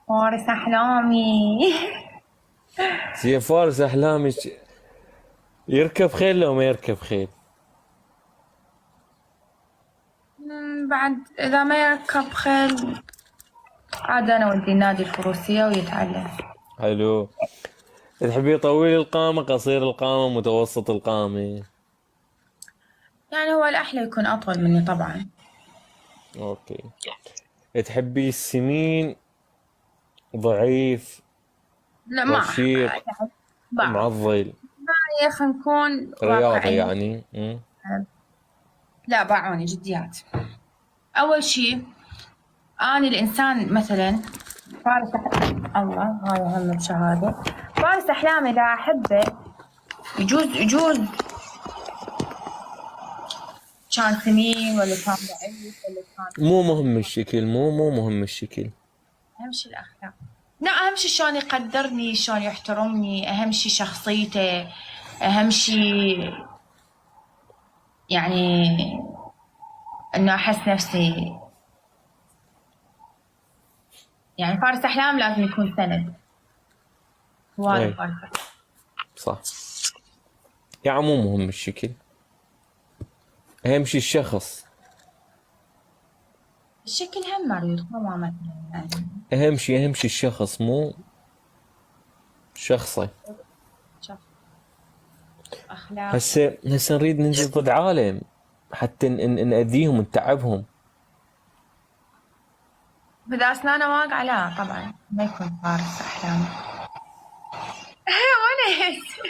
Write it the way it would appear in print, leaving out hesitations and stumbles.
فارس أحلامي. زين، فارس احلامك يركب خيل لو ما يركب خيل؟ بعد إذا ما يركب خيل عاد أنا ودي النادي الفروسية ويتعلم. حلو. تحبيه طويل القامة، قصير القامة، متوسط القامة؟ يعني هو الأحلى يكون أطول مني طبعا. اوكي. تحبيه السمين، ضعيف، لا ما رشيق، يعني بعض. معضل؟ يا خلينا نكون رياضي واقعيين. يعني. لا باعوني جديات. أول شيء أنا الإنسان مثلا فارس الله هاي أهم شهادة. فارس أحلامي إذا أحبه يجوز كان سمين ولا كان ضعيف ولا كان مو مهم الشكل، مو مهم الشكل. أهم شيء الأخلاق. لا أهم شيء شلون يقدرني، شلون يحترمني، أهم شيء شخصيته، أهم شيء يعني إنه أحس نفسي. يعني فارس أحلام لازم يكون سند. هذا اي فارس. صح. يعني مو مهم الشكل، اهم شي الشخص. الشكل هم مريض ما مثلا يعني. اهم شي الشخص، مو شخصي. شخص أخلاق. هسه نريد ننزل ضد عالم حتى نأذيهم ونتعبهم. إذا أسنانه واقعة لا طبعا ما يكون فارس أحلام. وليش؟